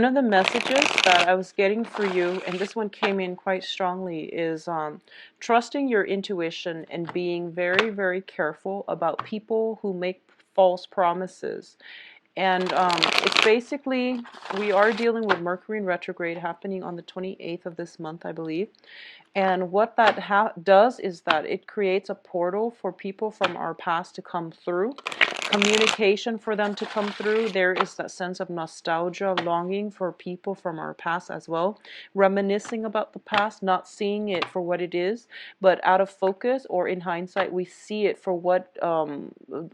One of the messages that I was getting for you, and this one came in quite strongly, is trusting your intuition and being very, very careful about people who make false promises. And it's basically, we are dealing with Mercury in retrograde happening on the 28th of this month, I believe. And what that does is that it creates a portal for people from our past to come through, communication for them to come through. There is that sense of nostalgia, longing for people from our past as well, reminiscing about the past, not seeing it for what it is, but out of focus or in hindsight, we see it for what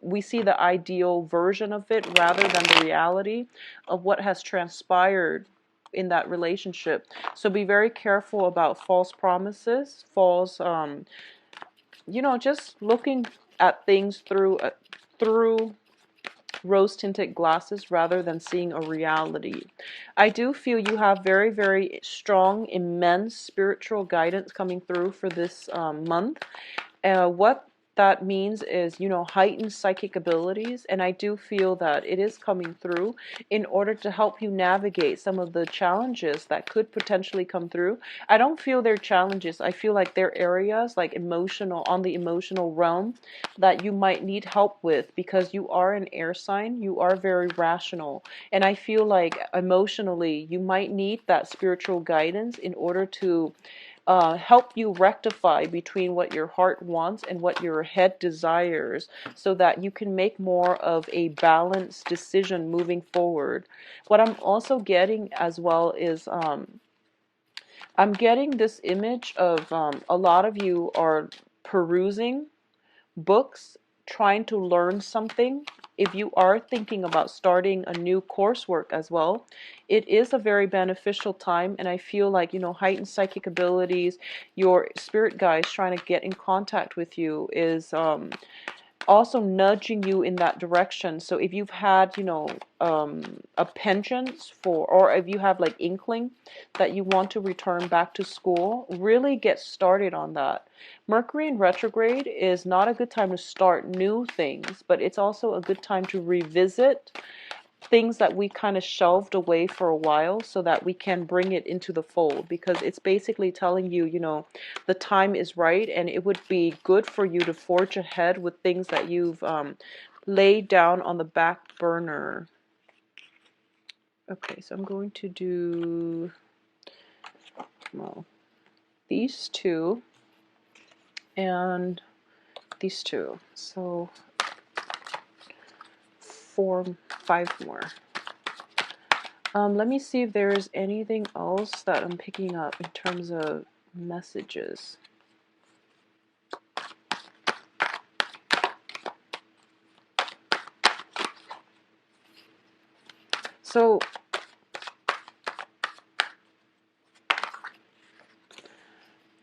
we see the ideal version of it rather than the reality of what has transpired in that relationship. So be very careful about false promises, false, just looking at things through rose-tinted glasses rather than seeing a reality. I do feel you have very, very strong, immense spiritual guidance coming through for this month. What that means is, heightened psychic abilities, and I do feel that it is coming through in order to help you navigate some of the challenges that could potentially come through. I don't feel they're challenges. I feel like they're areas like on the emotional realm that you might need help with because you are an air sign. You are very rational, and I feel like emotionally you might need that spiritual guidance in order to help you rectify between what your heart wants and what your head desires so that you can make more of a balanced decision moving forward. What I'm also getting as well is I'm getting this image of a lot of you are perusing books, trying to learn something. If you are thinking about starting a new coursework as well, it is a very beneficial time. And I feel like, heightened psychic abilities, your spirit guides trying to get in contact with you is also nudging you in that direction. So if you've had, a penchant for, or if you have like inkling that you want to return back to school, really get started on that. Mercury in retrograde is not a good time to start new things, but it's also a good time to revisit things that we kind of shelved away for a while so that we can bring it into the fold, because it's basically telling you, the time is right and it would be good for you to forge ahead with things that you've laid down on the back burner. Okay, so I'm going to do, well, these two and these two. So 5 more. Let me see if there's anything else that I'm picking up in terms of messages. So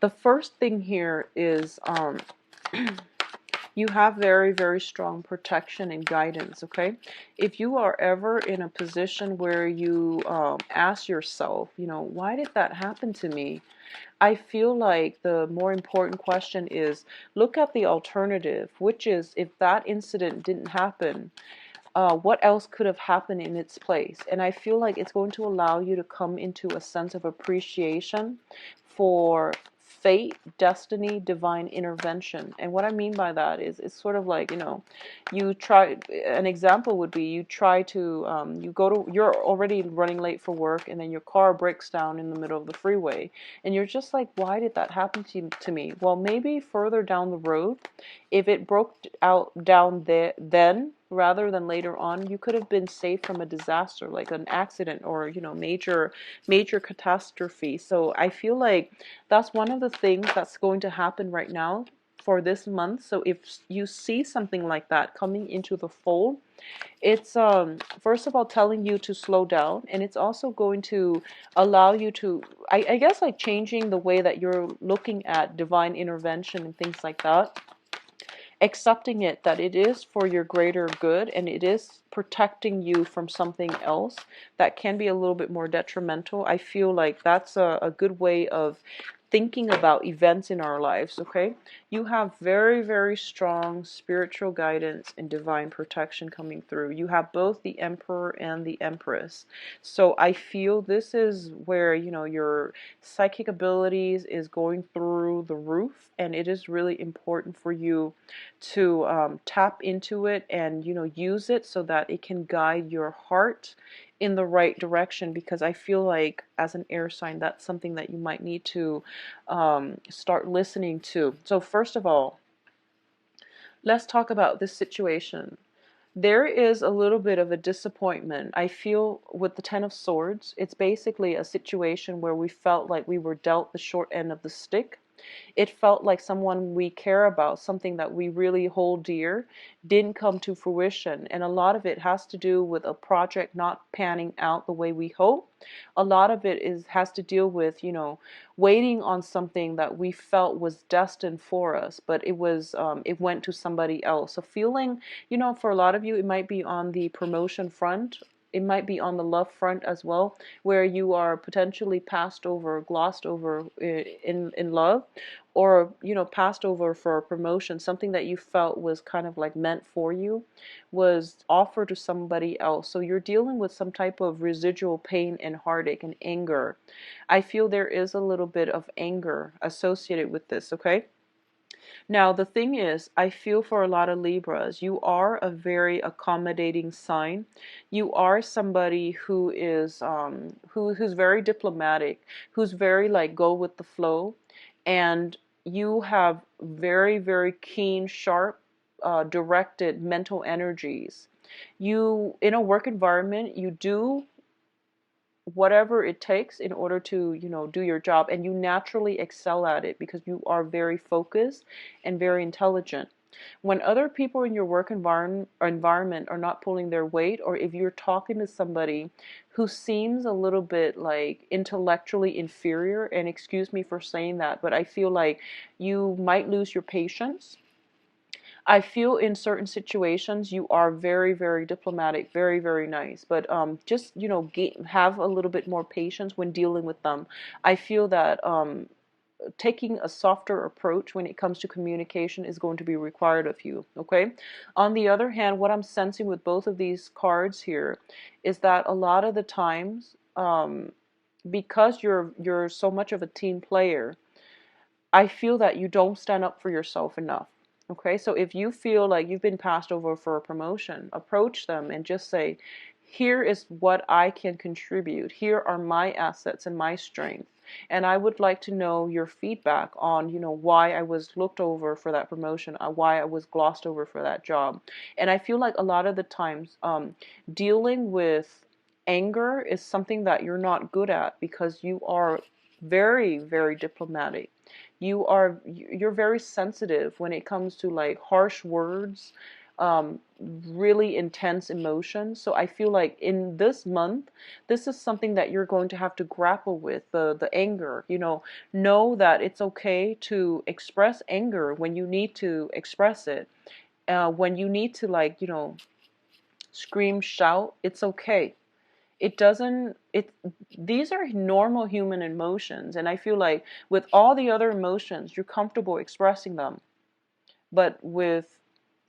the first thing here is you have very, very strong protection and guidance, okay? If you are ever in a position where you ask yourself, why did that happen to me? I feel like the more important question is look at the alternative, which is if that incident didn't happen, what else could have happened in its place? And I feel like it's going to allow you to come into a sense of appreciation for fate, destiny, divine intervention. And what I mean by that is it's sort of like, you try, an example would be you try to, you're already running late for work and then your car breaks down in the middle of the freeway. And you're just like, why did that happen to me? Well, maybe further down the road, if it broke out down there then, rather than later on, you could have been saved from a disaster like an accident or major catastrophe. So I feel like that's one of the things that's going to happen right now for this month. So if you see something like that coming into the fold, it's first of all telling you to slow down, and it's also going to allow you to, I guess, like changing the way that you're looking at divine intervention and things like that, accepting it that it is for your greater good and it is protecting you from something else that can be a little bit more detrimental. I feel like that's a good way of thinking about events in our lives, okay? You have very, very strong spiritual guidance and divine protection coming through. You have both the Emperor and the Empress. So I feel this is where, you know, your psychic abilities is going through the roof, and it is really important for you to tap into it and, you know, use it so that it can guide your heart in the right direction, because I feel like as an air sign, that's something that you might need to start listening to. So first of all, let's talk about this situation. There is a little bit of a disappointment. I feel with the Ten of Swords, it's basically a situation where we felt like we were dealt the short end of the stick. It felt like someone we care about, something that we really hold dear, didn't come to fruition. And a lot of it has to do with a project not panning out the way we hope. A lot of it has to deal with, you know, waiting on something that we felt was destined for us, but it went to somebody else. So feeling, you know, for a lot of you, it might be on the promotion front. It might be on the love front as well, where you are potentially passed over, glossed over in love, or, you know, passed over for a promotion. Something that you felt was kind of like meant for you was offered to somebody else. So you're dealing with some type of residual pain and heartache and anger. I feel there is a little bit of anger associated with this, okay? Now, the thing is, I feel for a lot of Libras, you are a very accommodating sign. You are somebody who is who's very diplomatic, who's very like go with the flow, and you have very, very keen, sharp, directed mental energies. You, in a work environment, you do whatever it takes in order to, you know, do your job, and you naturally excel at it because you are very focused and very intelligent. When other people in your work environment are not pulling their weight, or if you're talking to somebody who seems a little bit like intellectually inferior, and excuse me for saying that, but I feel like you might lose your patience. I feel in certain situations you are very, very diplomatic, very, very nice, but just, you know, have a little bit more patience when dealing with them. I feel that taking a softer approach when it comes to communication is going to be required of you, okay? On the other hand, what I'm sensing with both of these cards here is that a lot of the times, because you're so much of a team player, I feel that you don't stand up for yourself enough. Okay, so if you feel like you've been passed over for a promotion, approach them and just say, here is what I can contribute. Here are my assets and my strength. And I would like to know your feedback on, you know, why I was looked over for that promotion, why I was glossed over for that job. And I feel like a lot of the times, dealing with anger is something that you're not good at because you are very, very diplomatic. You're very sensitive when it comes to like harsh words, really intense emotions. So I feel like in this month, this is something that you're going to have to grapple with, the anger. You know that it's okay to express anger when you need to express it. When you need to, like, you know, scream, shout, it's okay. It doesn't it These are normal human emotions, and I feel like with all the other emotions you're comfortable expressing them, but with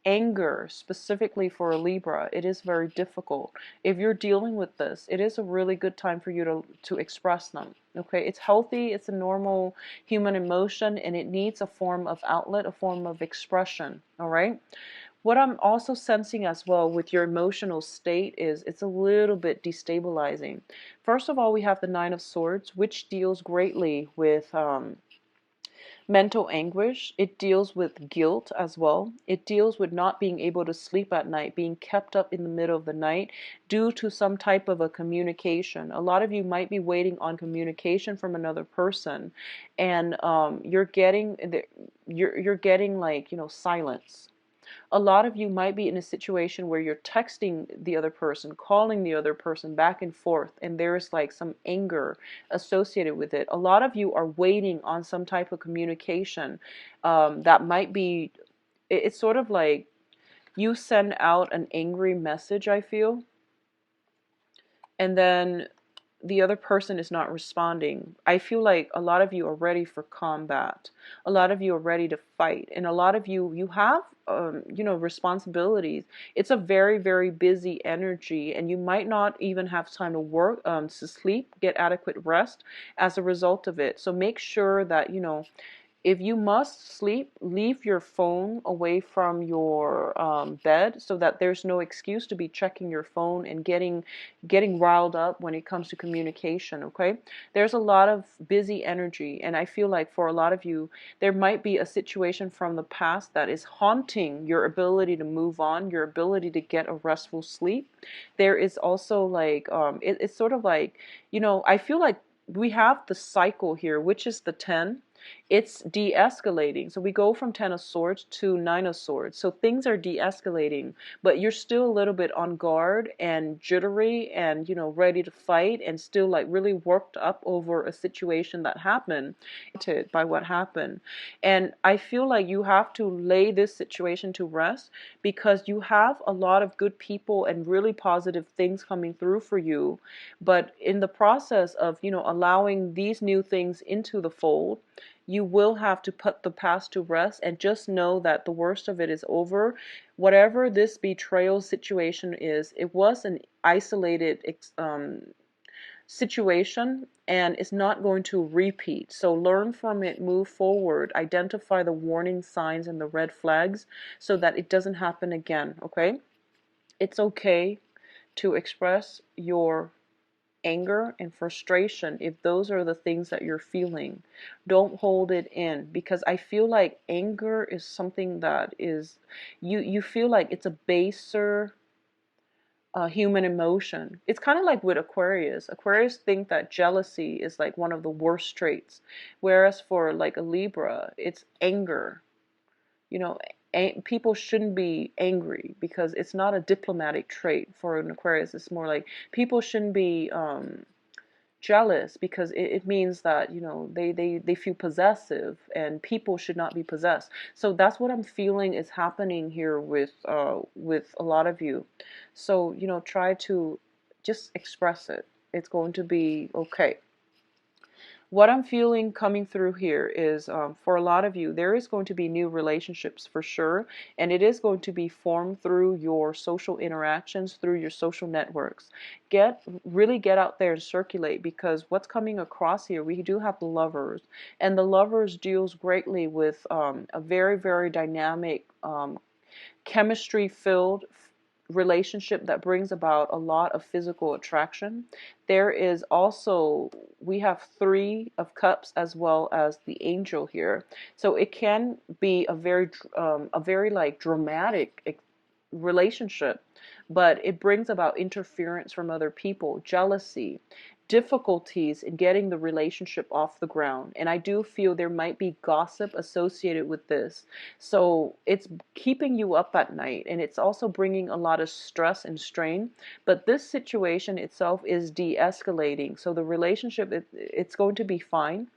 anger, specifically for a Libra, it is very difficult. If you're dealing with this, it is a really good time for you to express them. Okay, it's healthy, it's a normal human emotion, and it needs a form of outlet, a form of expression. All right. What I'm also sensing as well with your emotional state is it's a little bit destabilizing. First of all, we have the Nine of Swords, which deals greatly with mental anguish. It deals with guilt as well. It deals with not being able to sleep at night, being kept up in the middle of the night due to some type of a communication. A lot of you might be waiting on communication from another person, and you're getting, like, you know, silence. A lot of you might be in a situation where you're texting the other person, calling the other person back and forth, and there's like some anger associated with it. A lot of you are waiting on some type of communication that might be, it's sort of like you send out an angry message, I feel, and then the other person is not responding. I feel like a lot of you are ready for combat. A lot of you are ready to fight, and a lot of you have responsibilities. It's a very, very busy energy, and you might not even have time to work, to sleep, get adequate rest as a result of it. So make sure that if you must sleep, leave your phone away from your bed, so that there's no excuse to be checking your phone and getting riled up when it comes to communication, okay? There's a lot of busy energy, and I feel like for a lot of you, there might be a situation from the past that is haunting your ability to move on, your ability to get a restful sleep. There is also like, it's sort of like, I feel like we have the cycle here, which is the 10. It's de-escalating. So we go from 10 of swords to 9 of swords. So things are de-escalating, but you're still a little bit on guard and jittery and, ready to fight, and still like really worked up over a situation that happened, by what happened. And I feel like you have to lay this situation to rest, because you have a lot of good people and really positive things coming through for you. But in the process of, allowing these new things into the fold, you will have to put the past to rest and just know that the worst of it is over. Whatever this betrayal situation is, it was an isolated situation, and it's not going to repeat. So learn from it, move forward, identify the warning signs and the red flags so that it doesn't happen again, okay? It's okay to express your anger and frustration if those are the things that you're feeling. Don't hold it in, because I feel like anger is something that is, you feel like it's a baser human emotion. It's kind of like with Aquarius. Aquarius think that jealousy is like one of the worst traits, whereas for like a Libra, it's anger. You know, people shouldn't be angry because it's not a diplomatic trait. For an Aquarius, it's more like people shouldn't be jealous, because it means that they feel possessive, and people should not be possessed. So that's what I'm feeling is happening here with a lot of you. So try to just express it. It's going to be okay. What I'm feeling coming through here is, for a lot of you, there is going to be new relationships for sure, and it is going to be formed through your social interactions, through your social networks. Really get out there and circulate, because what's coming across here, we do have the Lovers, and the Lovers deals greatly with a very, very dynamic, chemistry-filled relationship that brings about a lot of physical attraction. There is also, we have 3 of Cups as well as the Angel here. So it can be a very like dramatic relationship, but it brings about interference from other people, jealousy, difficulties in getting the relationship off the ground. And I do feel there might be gossip associated with this. So it's keeping you up at night, and it's also bringing a lot of stress and strain. But this situation itself is de-escalating. So the relationship, it's going to be fine.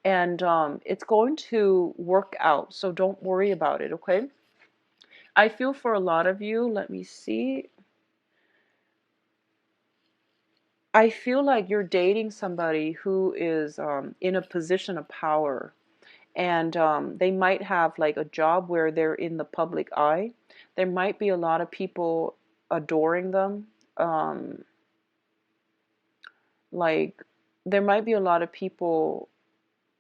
And it's going to work out. So don't worry about it, okay? I feel for a lot of you, let me see. I feel like you're dating somebody who is in a position of power, and they might have like a job where they're in the public eye. There might be a lot of people adoring them. Like there might be a lot of people,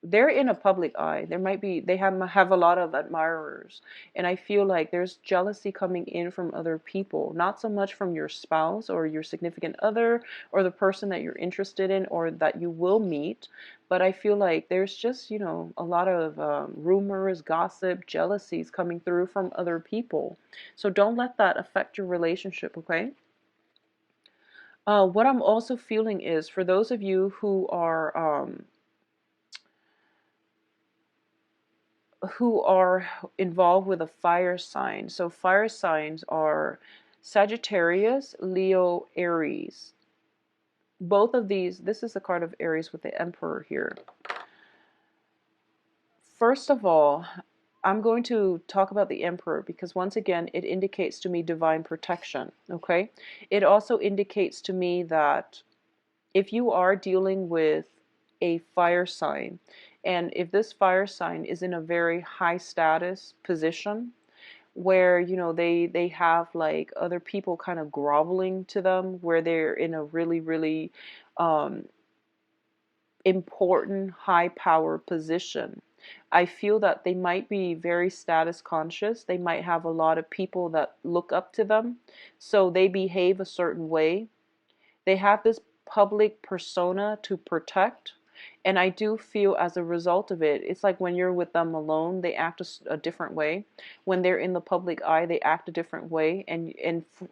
they're in a public eye. They have a lot of admirers, and I feel like there's jealousy coming in from other people, not so much from your spouse or your significant other or the person that you're interested in or that you will meet, but I feel like there's just a lot of rumors, gossip, jealousies coming through from other people. So don't let that affect your relationship, okay? What I'm also feeling is, for those of you who are involved with a fire sign. So fire signs are Sagittarius, Leo, Aries. Both of these, this is the card of Aries with the Emperor here. First of all, I'm going to talk about the Emperor because once again, it indicates to me divine protection, okay? It also indicates to me that if you are dealing with a fire sign, and if this fire sign is in a very high status position, where they have like other people kind of groveling to them, where they're in a really really um, important high power position, I feel that they might be very status conscious. They might have a lot of people that look up to them, so they behave a certain way. They have this public persona to protect. And I do feel as a result of it, it's like when you're with them alone, they act a different way. When they're in the public eye, they act a different way. And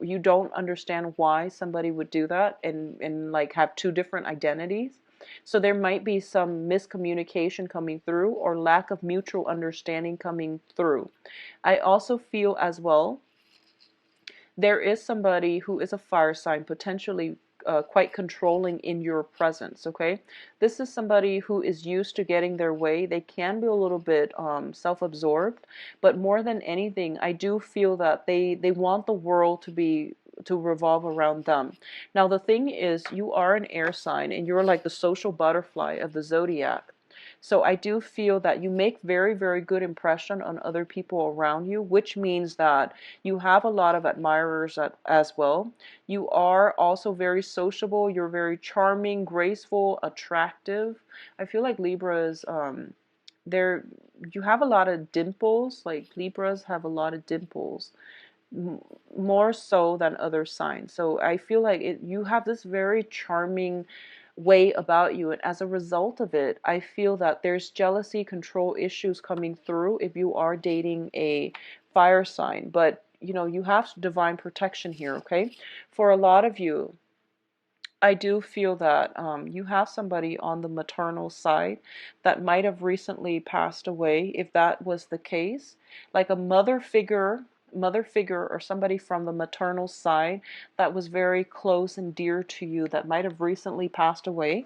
you don't understand why somebody would do that, and like have two different identities. So there might be some miscommunication coming through, or lack of mutual understanding coming through. I also feel as well there is somebody who is a fire sign, potentially quite controlling in your presence, okay? This is somebody who is used to getting their way. They can be a little bit self-absorbed, but more than anything, I do feel that they want the world to revolve around them. Now, the thing is, you are an air sign, and you're like the social butterfly of the zodiac. So I do feel that you make very, very good impression on other people around you, which means that you have a lot of admirers as well. You are also very sociable. You're very charming, graceful, attractive. I feel like Libras, they're, you have a lot of dimples. Like Libras have a lot of dimples, more so than other signs. So I feel like you have this very charming way about you, and as a result of it, I feel that there's jealousy, control issues coming through if you are dating a fire sign. But you have divine protection here, okay? For a lot of you, I do feel that you have somebody on the maternal side that might have recently passed away. If that was the case, like a mother figure or somebody from the maternal side that was very close and dear to you that might have recently passed away.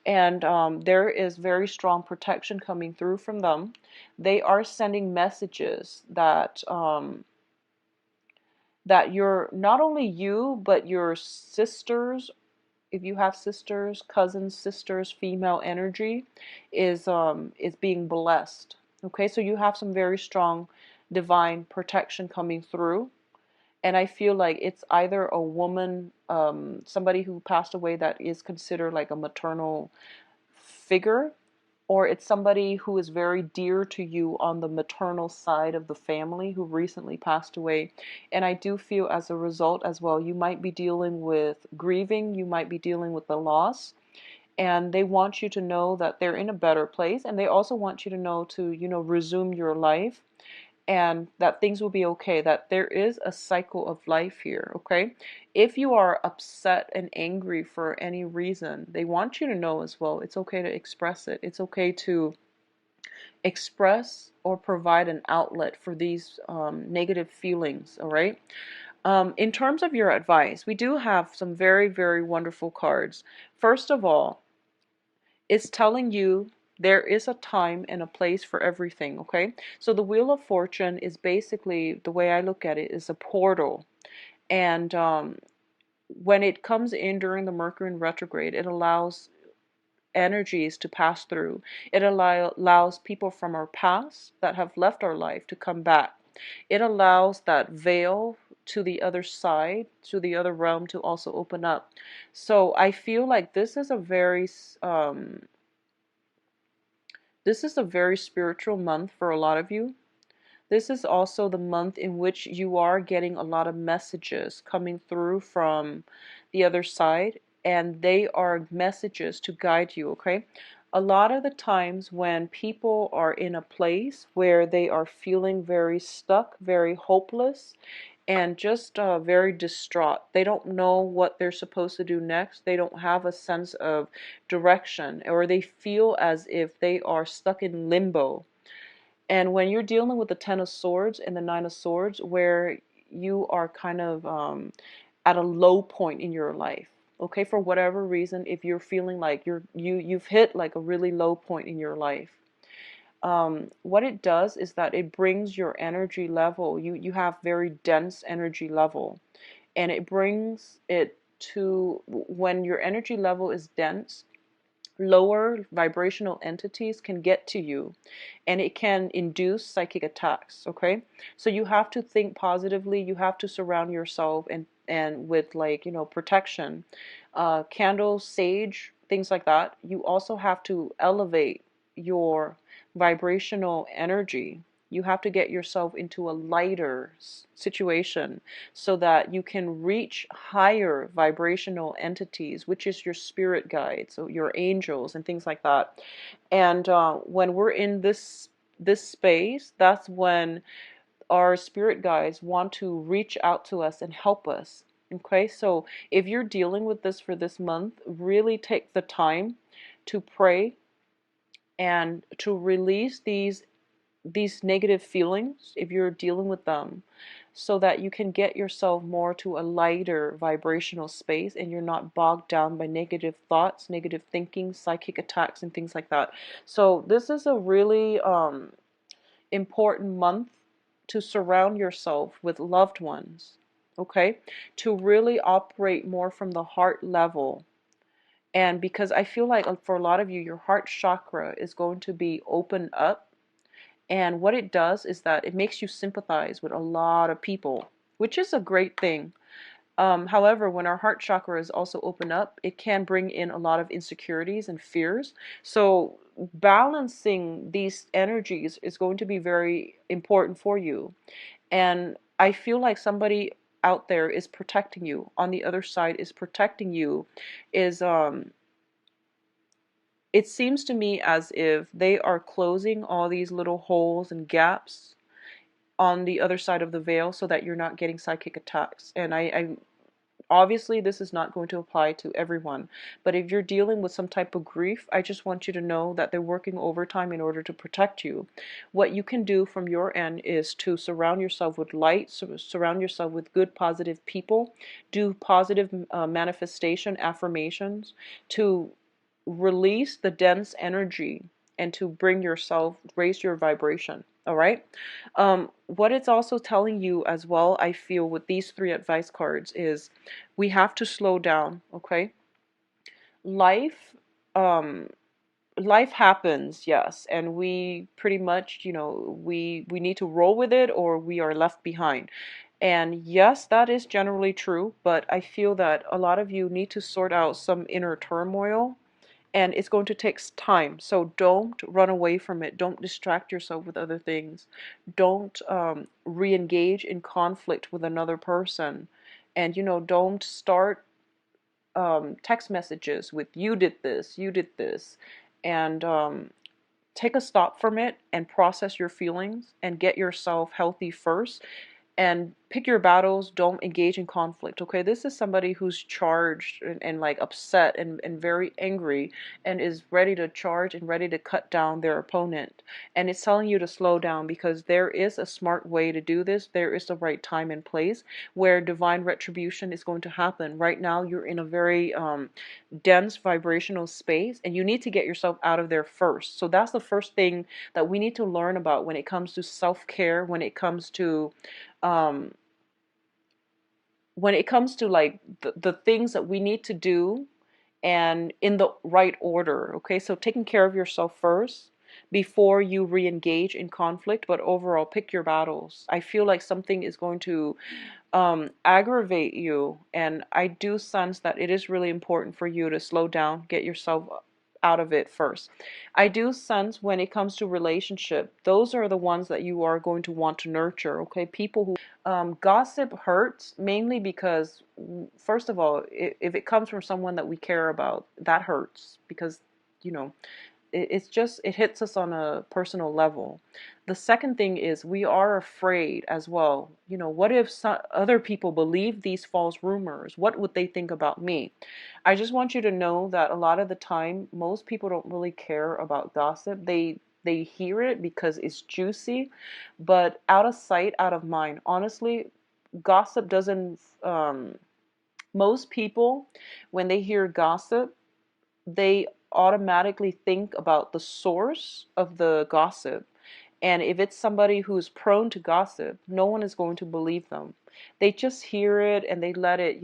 And there is very strong protection coming through from them. They are sending messages that you're not only you, but your sisters, if you have sisters, cousins, sisters, female energy is being blessed. Okay, so you have some very strong divine protection coming through. And I feel like it's either a woman, somebody who passed away that is considered like a maternal figure, or it's somebody who is very dear to you on the maternal side of the family who recently passed away. And I do feel as a result as well, you might be dealing with grieving, you might be dealing with the loss. And they want you to know that they're in a better place. And they also want you to know to, resume your life, and that things will be okay, that there is a cycle of life here, okay? If you are upset and angry for any reason, they want you to know as well, it's okay to express it. It's okay to express or provide an outlet for these negative feelings, all right? In terms of your advice, we do have some very, very wonderful cards. First of all, it's telling you there is a time and a place for everything, okay? So the Wheel of Fortune is basically, the way I look at it, is a portal. And when it comes in during the Mercury in retrograde, it allows energies to pass through. It allows people from our past that have left our life to come back. It allows that veil to the other side, to the other realm, to also open up. So I feel like this is a very spiritual month for a lot of you. This is also the month in which you are getting a lot of messages coming through from the other side, and they are messages to guide you, okay? A lot of the times when people are in a place where they are feeling very stuck, very hopeless, and just very distraught. They don't know what they're supposed to do next. They don't have a sense of direction, or they feel as if they are stuck in limbo. And when you're dealing with the Ten of Swords and the Nine of Swords, where you are kind of at a low point in your life, okay, for whatever reason, if you're feeling like you've hit like a really low point in your life, what it does is that it brings your energy level. You have very dense energy level, and it brings it to, when your energy level is dense, lower vibrational entities can get to you, and it can induce psychic attacks. Okay, so you have to think positively. You have to surround yourself and with, like, protection, candles, sage, things like that. You also have to elevate your vibrational energy. You have to get yourself into a lighter situation so that you can reach higher vibrational entities, which is your spirit guides, so your angels and things like that. And when we're in this space, that's when our spirit guides want to reach out to us and help us. Okay, so if you're dealing with this for this month, really take the time to pray and to release these negative feelings if you're dealing with them, so that you can get yourself more to a lighter vibrational space and you're not bogged down by negative thoughts, negative thinking, psychic attacks, and things like that. So this is a really important month to surround yourself with loved ones, okay? To really operate more from the heart level. And because I feel like for a lot of you, your heart chakra is going to be opened up. And what it does is that it makes you sympathize with a lot of people, which is a great thing. However, when our heart chakra is also open up, it can bring in a lot of insecurities and fears. So balancing these energies is going to be very important for you. And I feel like somebody out there is protecting you. On the other side is protecting you. Is It seems to me as if they are closing all these little holes and gaps on the other side of the veil so that you're not getting psychic attacks. And I obviously this is not going to apply to everyone, but if you're dealing with some type of grief, I just want you to know that they're working overtime in order to protect you. What you can do from your end is to surround yourself with light, surround yourself with good, positive people, do positive manifestation affirmations to release the dense energy and to bring yourself, raise your vibration. All right. What it's also telling you as well, I feel, with these three advice cards is we have to slow down. Okay. Life, um, life happens, yes, and we pretty much, we need to roll with it or we are left behind. And yes, that is generally true, but I feel that a lot of you need to sort out some inner turmoil, and it's going to take time. So don't run away from it. Don't distract yourself with other things. Don't re-engage in conflict with another person. And, don't start text messages with you did this. And take a stop from it and process your feelings and get yourself healthy first, and pick your battles. Don't engage in conflict. Okay, this is somebody who's charged and like upset and very angry and is ready to charge and ready to cut down their opponent. And it's telling you to slow down, because there is a smart way to do this. There is the right time and place where divine retribution is going to happen. Right now you're in a very dense vibrational space, and you need to get yourself out of there first. So that's the first thing that we need to learn about when it comes to self-care, um, when it comes to like the things that we need to do, and in the right order. Okay, so taking care of yourself first before you re-engage in conflict, but overall pick your battles. I feel like something is going to aggravate you, and I do sense that it is really important for you to slow down, get yourself out of it first. I do sense when it comes to relationship, those are the ones that you are going to want to nurture. Okay, people who gossip hurts, mainly because, first of all, if it comes from someone that we care about, that hurts, because you know it's just, it hits us on a personal level. The second thing is we are afraid as well. What if other people believe these false rumors? What would they think about me? I just want you to know that a lot of the time, most people don't really care about gossip. They hear it because it's juicy, but out of sight, out of mind. Honestly, gossip doesn't. Most people, when they hear gossip, they automatically think about the source of the gossip. And if it's somebody who's prone to gossip, no one is going to believe them. They just hear it and they let it,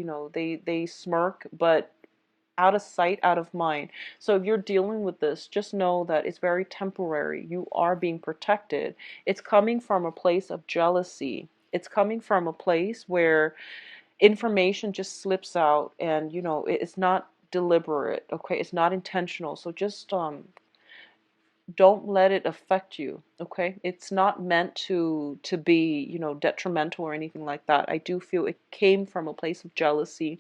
they smirk, but out of sight, out of mind. So if you're dealing with this, just know that it's very temporary. You are being protected. It's coming from a place of jealousy. It's coming from a place where information just slips out, and it's not deliberate, okay? It's not intentional. So just don't let it affect you, okay? It's not meant to be, detrimental or anything like that. I do feel it came from a place of jealousy,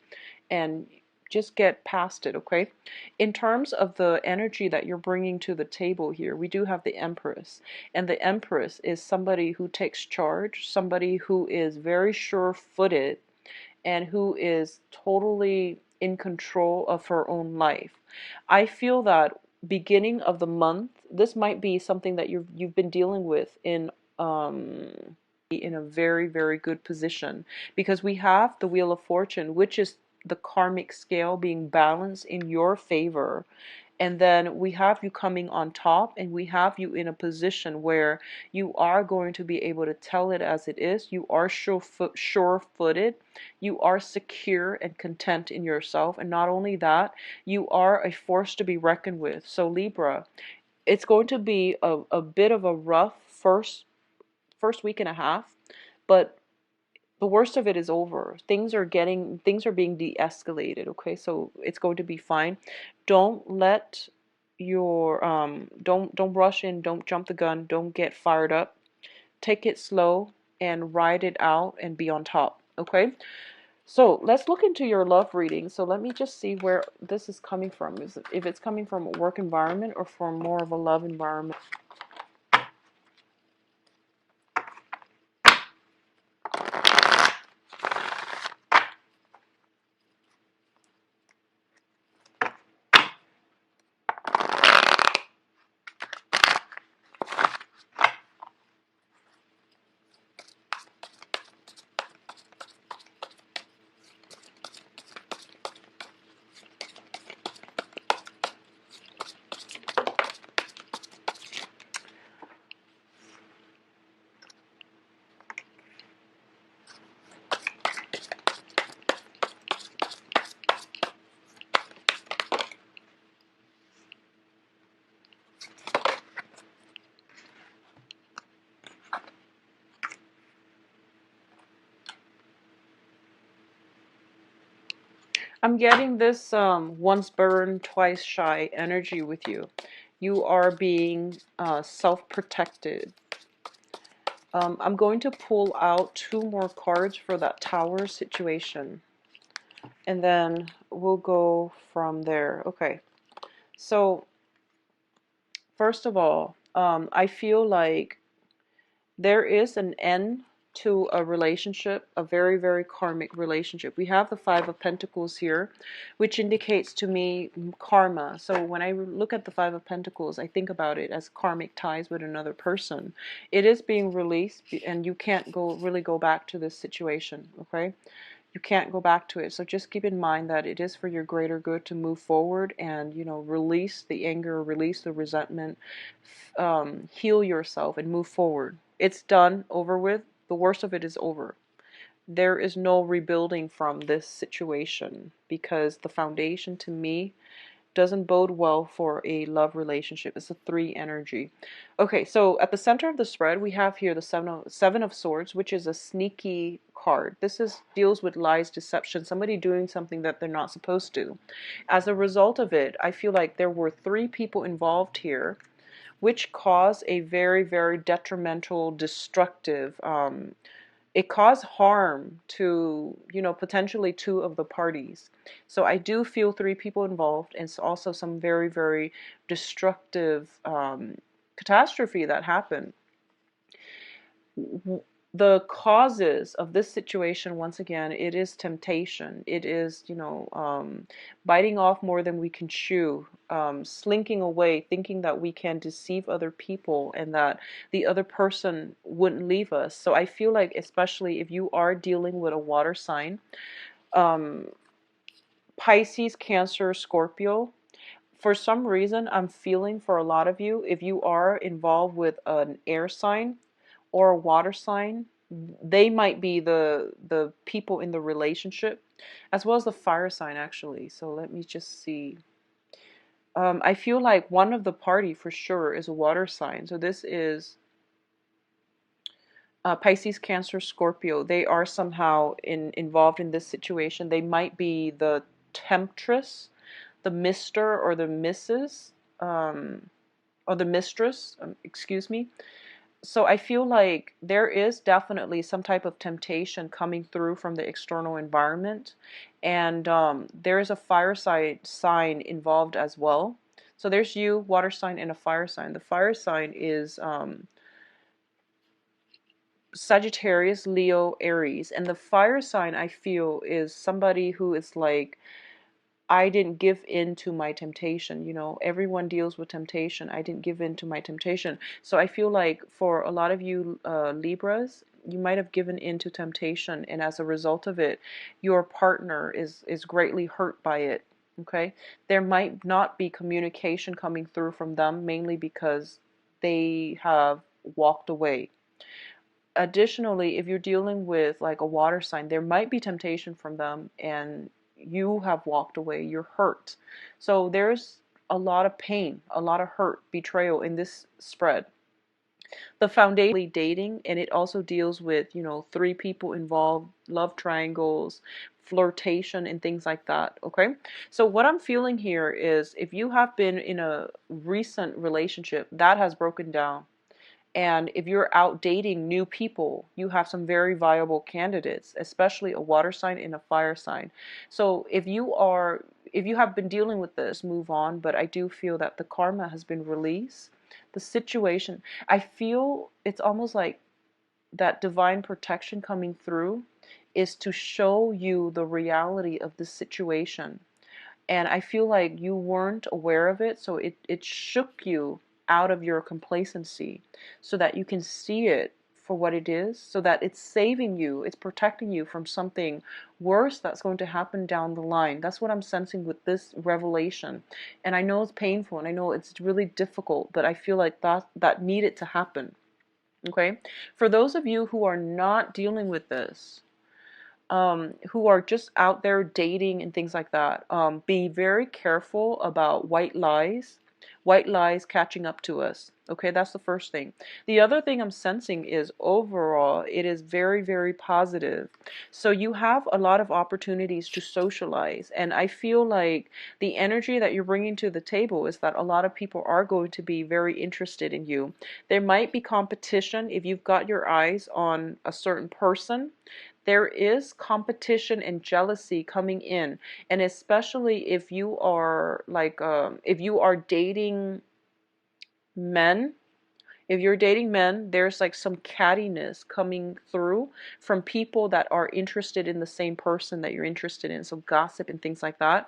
and just get past it, okay? In terms of the energy that you're bringing to the table here, we do have the Empress, and the Empress is somebody who takes charge, somebody who is very sure-footed, and who is totally in control of her own life. I feel that beginning of the month, this might be something that you've been dealing with in a very, very good position, because we have the Wheel of Fortune, which is the karmic scale being balanced in your favor. And then we have you coming on top, and we have you in a position where you are going to be able to tell it as it is. You are sure-footed. You are secure and content in yourself. And not only that, you are a force to be reckoned with. So Libra, it's going to be a bit of a rough first week and a half, but the worst of it is over. Things are being de-escalated, okay? So it's going to be fine. Don't let your don't rush in, don't jump the gun, don't get fired up. Take it slow and ride it out and be on top, okay? So let's look into your love reading. So let me just see where this is coming from. If it's coming from a work environment or from more of a love environment. I'm getting this once burned, twice shy energy with you. You are being self-protected. I'm going to pull out 2 more cards for that tower situation, and then we'll go from there. Okay, so first of all, I feel like there is an end to a relationship, a very, very karmic relationship. We have the Five of Pentacles here, which indicates to me karma. So when I look at the Five of Pentacles, I think about it as karmic ties with another person. It is being released, and you can't really go back to this situation, okay? You can't go back to it. So just keep in mind that it is for your greater good to move forward and, release the anger, release the resentment, heal yourself and move forward. It's done, over with. The worst of it is over. There is no rebuilding from this situation, because the foundation to me doesn't bode well for a love relationship. It's a 3 energy. Okay, so at the center of the spread, we have here the Seven of Swords, which is a sneaky card. This deals with lies, deception, somebody doing something that they're not supposed to. As a result of it, I feel like there were 3 people involved here, which caused a very, very detrimental, destructive, it caused harm to, potentially 2 of the parties. So I do feel 3 people involved, and it's also some very, very destructive catastrophe that happened. The causes of this situation, once again, it is temptation. It is, biting off more than we can chew, slinking away, thinking that we can deceive other people and that the other person wouldn't leave us. So I feel like, especially if you are dealing with a water sign, Pisces, Cancer, Scorpio, for some reason, I'm feeling for a lot of you, if you are involved with an air sign or a water sign, they might be the people in the relationship, as well as the fire sign actually. So let me just see. I feel like one of the party for sure is a water sign. So this is Pisces, Cancer, Scorpio. They are somehow involved in this situation. They might be the temptress, the Mister or the Mrs. Or the mistress. Excuse me. So I feel like there is definitely some type of temptation coming through from the external environment, and there is a fire sign involved as well. So there's you, water sign, and a fire sign. The fire sign is Sagittarius, Leo, Aries, and the fire sign I feel is somebody who is like, I didn't give in to my temptation. You know, everyone deals with temptation. I didn't give in to my temptation. So I feel like for a lot of you Libras, you might have given in to temptation, and as a result of it, your partner is greatly hurt by it. Okay, there might not be communication coming through from them, mainly because they have walked away. Additionally, if you're dealing with like a water sign, there might be temptation from them and you have walked away, you're hurt. So there's a lot of pain, a lot of hurt, betrayal in this spread. The foundation dating, and it also deals with, you know, three people involved, love triangles, flirtation, and things like that. Okay, so what I'm feeling here is if you have been in a recent relationship that has broken down, and if you're out dating new people, you have some very viable candidates, especially a water sign and a fire sign. So if you have been dealing with this, move on. But I do feel that the karma has been released. The situation, I feel it's almost like that divine protection coming through is to show you the reality of the situation. And I feel like you weren't aware of it, so it shook you out of your complacency so that you can see it for what it is, so that it's saving you, it's protecting you from something worse that's going to happen down the line. That's what I'm sensing with this revelation. And I know it's painful and I know it's really difficult, but I feel like that needed to happen. Okay? For those of you who are not dealing with this, who are just out there dating and things like that, be very careful about white lies catching up to us. Okay, that's the first thing. The other thing I'm sensing is overall, it is very, very positive. So you have a lot of opportunities to socialize. And I feel like the energy that you're bringing to the table is that a lot of people are going to be very interested in you. There might be competition if you've got your eyes on a certain person. There is competition and jealousy coming in, and especially if you are like if you are dating men, if you're dating men, there's like some cattiness coming through from people that are interested in the same person that you're interested in, so gossip and things like that.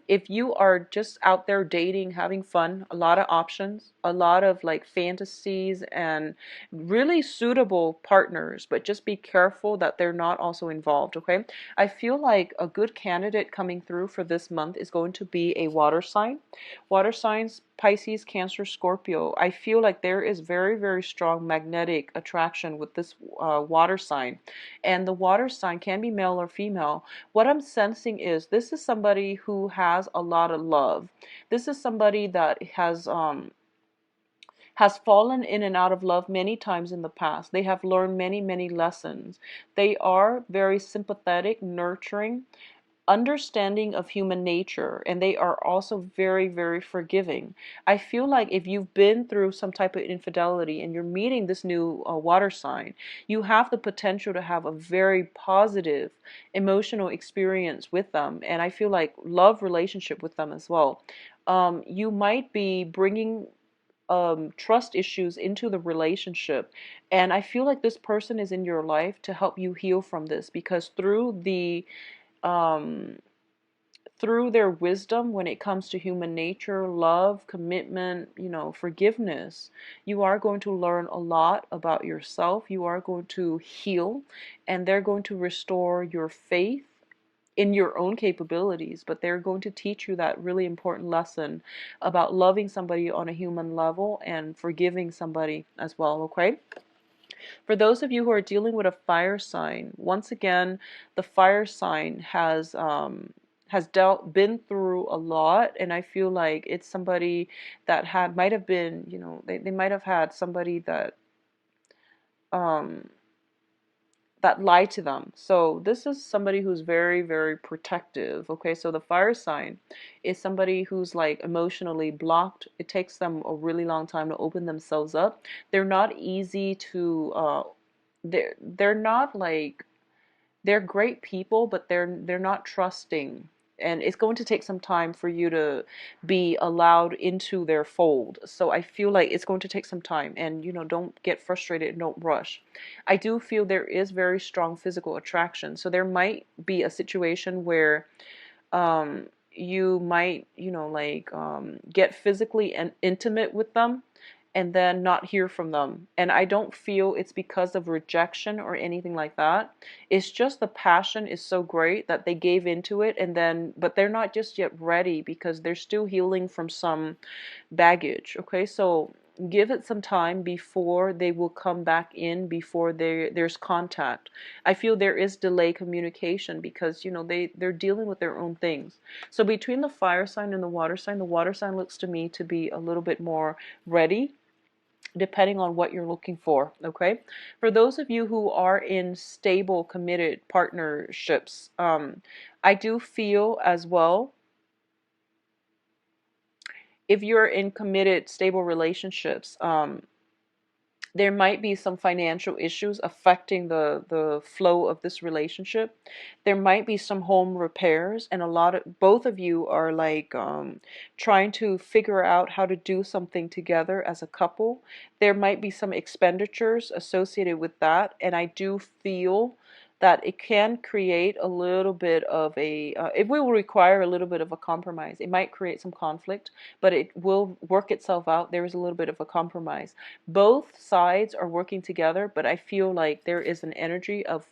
If you are just out there dating, having fun, a lot of options, a lot of like fantasies and really suitable partners, but just be careful that they're not also involved, okay? I feel like a good candidate coming through for this month is going to be a water sign. Water signs, Pisces, Cancer, Scorpio. I feel like there is very, very strong magnetic attraction with this water sign. And the water sign can be male or female. What I'm sensing is this is somebody who has a lot of love. This is somebody that has fallen in and out of love many times in the past. They have learned many, many lessons. They are very sympathetic, nurturing, understanding of human nature, and they are also very, very forgiving. I feel like if you've been through some type of infidelity and you're meeting this new water sign, you have the potential to have a very positive emotional experience with them, and I feel like love relationship with them as well. You might be bringing trust issues into the relationship, and I feel like this person is in your life to help you heal from this, because um, through their wisdom when it comes to human nature, love, commitment, you know, forgiveness, you are going to learn a lot about yourself. You are going to heal, and they're going to restore your faith in your own capabilities, but they're going to teach you that really important lesson about loving somebody on a human level and forgiving somebody as well, okay? For those of you who are dealing with a fire sign, once again, the fire sign has been through a lot, and I feel like it's somebody that might have been, they might have had somebody um that lied to them. So this is somebody who's very, very protective. Okay, so the fire sign is somebody who's like emotionally blocked. It takes them a really long time to open themselves up. They're not easy to they're not like, they're great people, but they're not trusting. And it's going to take some time for you to be allowed into their fold. So I feel like it's going to take some time, and don't get frustrated, don't rush. I do feel there is very strong physical attraction. So there might be a situation where you might, get physically and intimate with them and then not hear from them. And I don't feel it's because of rejection or anything like that. It's just the passion is so great that they gave into it, and then, but they're not just yet ready because they're still healing from some baggage. Okay, so give it some time before they will come back in, before there's contact. I feel there is delay communication because they're dealing with their own things. So between the fire sign and the water sign looks to me to be a little bit more ready, depending on what you're looking for. Okay, for those of you who are in stable, committed partnerships, I do feel as well, if you're in committed, stable relationships, there might be some financial issues affecting the flow of this relationship. There might be some home repairs, and both of you are like trying to figure out how to do something together as a couple. There might be some expenditures associated with that, and I do feel that it can create a little bit of it will require a little bit of a compromise. It might create some conflict, but it will work itself out. There is a little bit of a compromise. Both sides are working together, but I feel like there is an energy of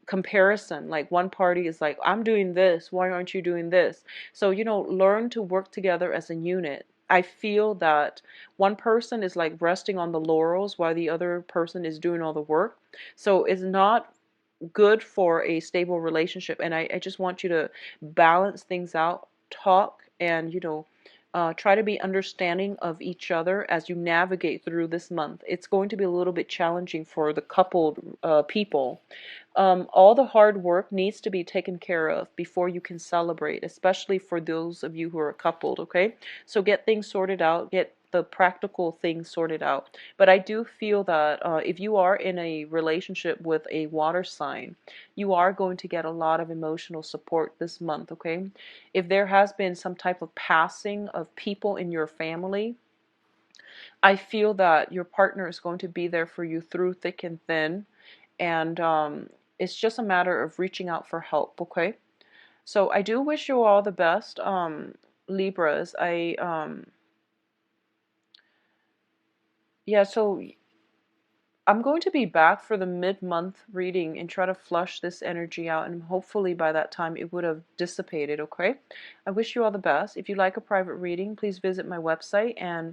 comparison. Like one party is like, I'm doing this, why aren't you doing this? So learn to work together as a unit. I feel that one person is like resting on the laurels while the other person is doing all the work. So it's not good for a stable relationship, and I just want you to balance things out, talk, and try to be understanding of each other as you navigate through this month. It's going to be a little bit challenging for the coupled people. All the hard work needs to be taken care of before you can celebrate, especially for those of you who are coupled, okay? So get things sorted out, get the practical things sorted out. But I do feel that if you are in a relationship with a water sign, you are going to get a lot of emotional support this month, okay? If there has been some type of passing of people in your family, I feel that your partner is going to be there for you through thick and thin, and it's just a matter of reaching out for help, okay? So I do wish you all the best, Libras. Yeah, so I'm going to be back for the mid-month reading and try to flush this energy out, and hopefully by that time it would have dissipated, okay? I wish you all the best. If you'd like a private reading, please visit my website, and